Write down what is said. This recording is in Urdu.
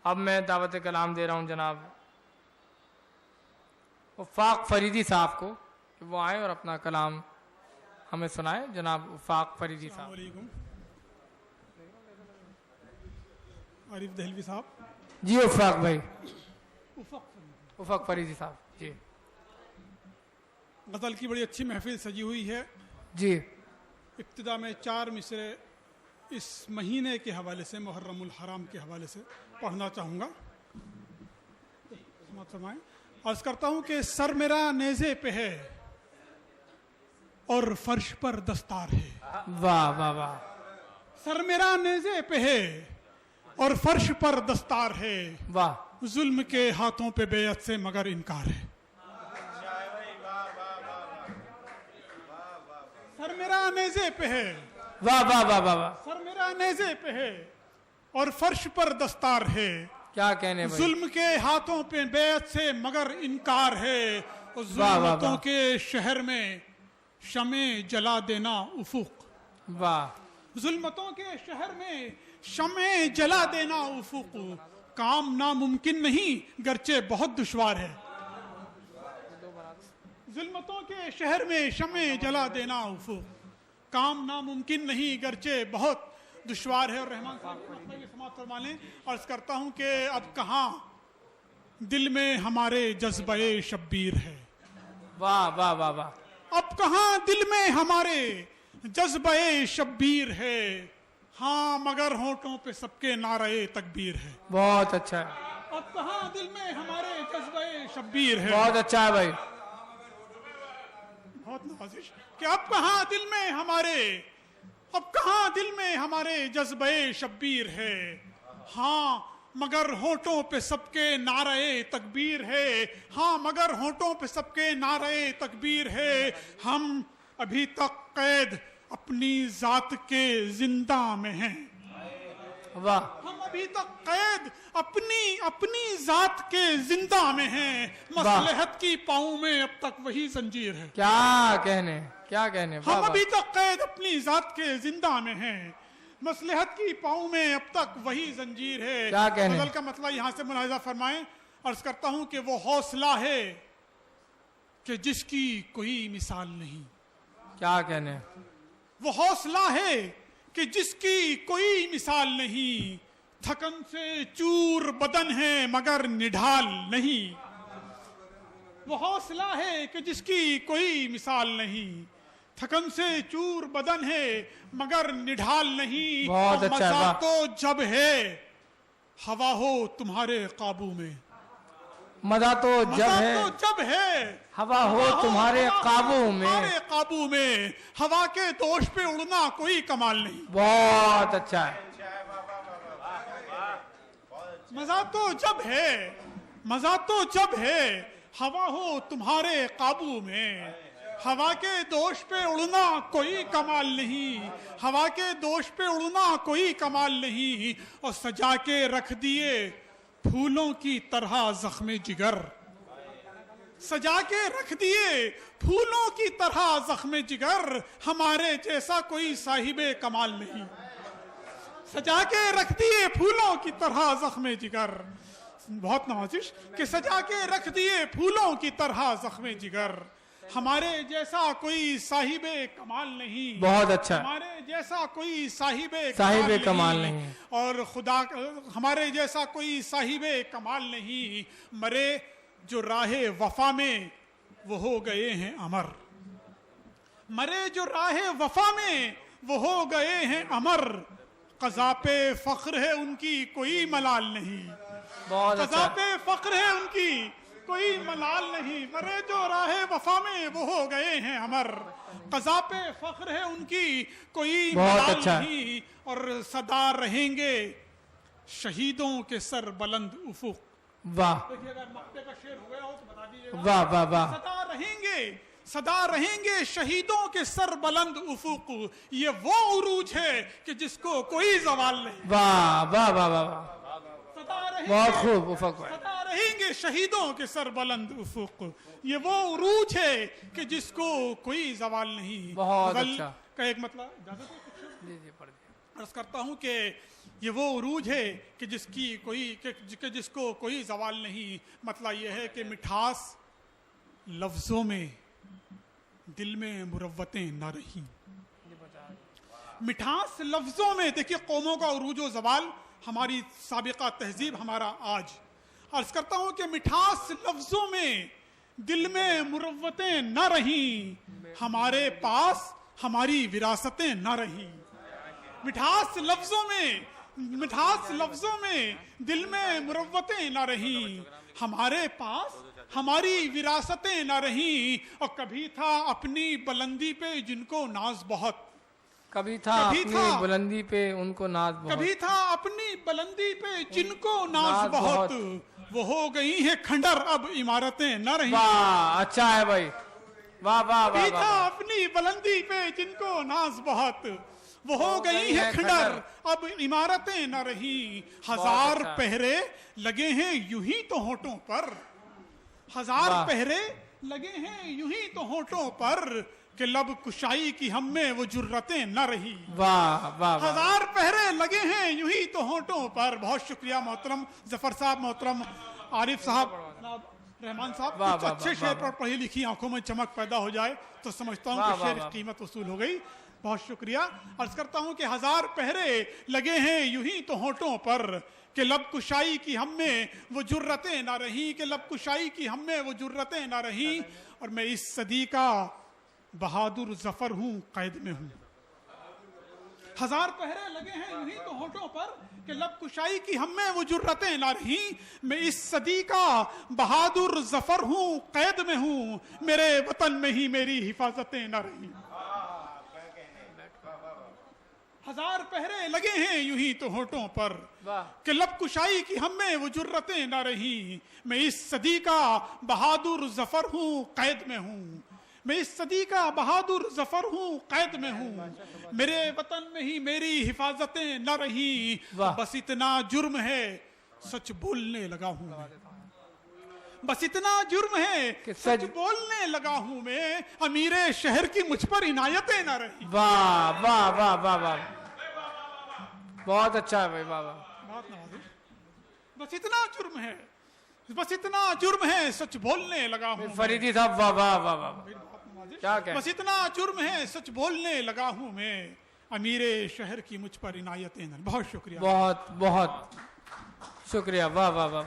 اب میں دعوت کلام دے رہا ہوں جناب وفاق فریدی صاحب کو کہ وہ آئیں اور اپنا کلام ہمیں سنائیں. جناب وفاق فریدی صاحب. السلام علیکم. عارف دہلوی صاحب. جی وفاق بھائی. وفاق فریدی صاحب. جی غزل کی بڑی اچھی محفل سجی ہوئی ہے. جی ابتدا میں 4 مصرے اس مہینے کے حوالے سے، محرم الحرام کے حوالے سے پڑھنا چاہوں گا. سماعت فرمائیں. عرض کرتا ہوں کہ سر میرا نیزے پہ ہے اور فرش پر دستار ہے. واہ واہ واہ. سر میرا نیزے پہ ہے اور فرش پر دستار ہے. واہ. ظلم کے ہاتھوں پہ بیعت سے مگر انکار ہے. سر میرا نیزے پہ ہے. واہ واہ واہ واہ واہ. سر میرا نیزے پہ ہے اور فرش پر دستار ہے. کیا کہنے بھائی. ظلم کے ہاتھوں پہ بیعت سے مگر انکار ہے. اور ظلمتوں کے شہر میں شمع جلا دینا افق. واہ. ظلمتوں کے شہر میں شمع جلا دینا افق. کام ناممکن نہیں گرچہ بہت دشوار ہے. ظلمتوں کے شہر میں شمع جلا دینا افق. کام ناممکن نہیں گرچہ بہت دشوار ہے. اور رحمان صاحب کی سماعت فرما لیں. عرض کرتا ہوں کہ اب کہاں دل میں ہمارے جذبہ شبیر ہے. واہ واہ واہ واہ. اب کہاں دل میں ہمارے جذبہ شبیر ہے. ہاں مگر ہونٹوں پہ سب کے نعرہ تکبیر ہے. بہت اچھا ہے. اب کہاں دل میں ہمارے جذبہ شبیر ہے. بہت اچھا ہے بھائی. بہت نوازش کہ اب کہاں دل میں ہمارے، اب کہاں دل میں ہمارے جذبہ شبیر ہے. ہاں مگر ہونٹوں پہ سب کے نعرہ تکبیر ہے. ہاں مگر ہونٹوں پہ سب کے نعرہ تکبیر ہے. ہم ابھی تک قید اپنی ذات کے زندہ میں ہیں. واہ. ہم ابھی تک قید اپنی ذات کے زندہ میں ہیں. مصلحت کی پاؤں میں اب تک وہی زنجیر ہے. کیا کہنے کیا کہنے. ہم ابھی تک قید اپنی ذات کے زندہ میں ہیں. مصلحت کی پاؤں میں اب تک وہی زنجیر ہے. کیا کہنے. غزل کا مطلب یہاں سے ملاحظہ فرمائیں. عرض کرتا ہوں کہ وہ حوصلہ ہے کہ جس کی کوئی مثال نہیں. کیا کہنے. وہ حوصلہ ہے کہ جس کی کوئی مثال نہیں. تھکن سے چور بدن ہے مگر نڈھال نہیں. وہ حوصلہ ہے کہ جس کی کوئی مثال نہیں. تھکن سے چور بدن ہے مگر نڈھال نہیں. بہت اچھا. مزہ تو جب ہے ہوا ہو تمہارے قابو میں. مزہ تو جب ہے ہوا ہو تمہارے قابو میں. تمہارے قابو میں. ہوا کے دوش پہ اڑنا کوئی کمال نہیں. بہت اچھا ہے. مزہ تو جب ہے، مزہ تو جب ہے ہوا ہو تمہارے قابو میں. ہوا کے دوش پہ اڑنا کوئی کمال نہیں. ہوا کے دوش پہ اڑنا کوئی کمال نہیں. اور سجا کے رکھ دیے پھولوں کی طرح زخم جگر. سجا کے رکھ دیے پھولوں کی طرح زخم جگر. ہمارے جیسا کوئی صاحب کمال نہیں. سجا کے رکھ دیے پھولوں کی طرح زخم جگر. بہت نوازش کہ سجا کے رکھ دیے پھولوں کی طرح زخم جگر. ہمارے جیسا کوئی صاحب کمال نہیں. بہت اچھا. ہمارے جیسا کوئی صاحب کمال نہیں. اور خدا ہمارے جیسا کوئی صاحب کمال نہیں. مرے جو راہ وفا میں وہ ہو گئے ہیں امر. مرے جو راہ وفا میں وہ ہو گئے ہیں امر. قضا پہ فخر ہے ان کی کوئی ملال نہیں. قضا پہ فخر ہے ان کی کوئی ملال نہیں. مرے جو راہ وفا میں وہ ہو گئے ہیں امر. قضا پہ فخر ہے ان کی کوئی ملال نہیں. اور صدا رہیں گے شہیدوں کے سر بلند افق. واہ. دیکھیے اگر مقطع کا شعر ہو گیا ہو تو بتا دیجیے گا. واہ واہ واہ. صدا رہیں گے شہیدوں کے سر بلند افق. یہ وہ عروج ہے کہ جس کو کوئی زوال نہیں. واہ واہ واہ واہ. بہت خوب افق. صدا رہیں گے شہیدوں کے سر بلند افق. یہ وہ عروج ہے کہ جس کو کوئی زوال نہیں. بہت اچھا. کا ایک مطلب اجازت ہے. عرض کرتا ہوں کہ یہ وہ عروج ہے کہ جس کو کوئی زوال نہیں. مطلب یہ ہے کہ مٹھاس لفظوں میں دل میں مروتیں نہ رہیں. مٹھاس لفظوں میں. دیکھیے قوموں کا عروج و زوال ہماری سابقہ تہذیب ہمارا آج. عرض کرتا ہوں کہ مٹھاس لفظوں میں دل میں مروتیں نہ رہیں, ہمارے پاس ہماری وراثتیں نہ رہیں. مٹھاس لفظوں میں دل میں مروتیں نہ رہیں, ہمارے پاس ہماری وراثتیں نہ رہیں. اور کبھی تھا اپنی بلندی پہ جن کو ناز بہت, کبھی تھا اپنی بلندی پہ ان کو ناز بہت, کبھی تھا اپنی بلندی پہ جن کو ناز بہت, وہ ہو گئی ہیں کھنڈر اب عمارتیں نہ رہیں. واہ اچھا ہے بھائی, واہ واہ کبھی واہ. تھا اپنی بلندی پہ جن کو ناز بہت, وہ ہو گئی ہیں کھنڈر اب عمارتیں نہ رہیں. ہزار پہرے لگے ہیں یوں ہی تو ہونٹوں پر, ہزار پہرے لگے ہیں یوں ہی تو ہونٹوں پر, کہ لب کشائی کی ہم میں وہ جرتیں نہ رہی. واہ واہ. ہزار پہرے لگے ہیں یوں ہی تو ہونٹوں پر. بہت شکریہ محترم ظفر صاحب, محترم عارف صاحب, رحمان صاحب. کچھ اچھے شعر پر پڑھی لکھی آنکھوں میں چمک پیدا ہو جائے تو سمجھتا ہوں کہ شعر کی قیمت وصول ہو گئی. بہت شکریہ. عرض کرتا ہوں کہ ہزار پہرے لگے ہیں یوں ہی تو ہونٹوں پر, کہ لب کشائی کی ہم میں وہ جرتیں نہ رہیں, کہ لب کشائی کی ہم میں وہ جرتیں نہ رہیں. اور میں اس صدی کا بہادر ظفر ہوں, قید میں ہوں. ہزار پہرے لگے ہیں یوں ہی تو ہونٹوں پر, کہ لب کشائی کی ہم میں وہ جرتیں نہ رہیں. میں اس صدی کا بہادر ظفر ہوں, قید میں ہوں, میرے وطن میں ہی میری حفاظتیں نہ رہیں. ہزار پہرے لگے ہیں یوں ہی تو ہونٹوں پر, کہ لب کشائی کی ہم میں وہ جرتیں نہ رہیں. میں اس صدی کا بہادر ظفر ہوں, قید میں ہوں. میں اس صدی کا بہادر ظفر ہوں, قید میں ہوں, میرے وطن میں ہی میری حفاظتیں نہ رہیں. بس اتنا جرم ہے سچ بولنے لگا ہوں میں, بس اتنا جرم ہے کہ سچ بولنے لگا ہوں میں, امیر شہر کی مجھ پر عنایتیں نہ رہیں. واہ واہ واہ واہ واہ, بہت اچھا ہے بھائی, واہ واہ. بس اتنا جرم ہے, بس اتنا جرم ہے سچ بولنے لگا ہوں. فریدی صاحب واہ واہ واہ واہ, کیا کہ بس اتنا جرم ہے سچ بولنے لگا ہوں میں, امیر شہر کی مجھ پر عنایتیں نہ. بہت شکریہ, بہت بہت شکریہ, واہ واہ واہ.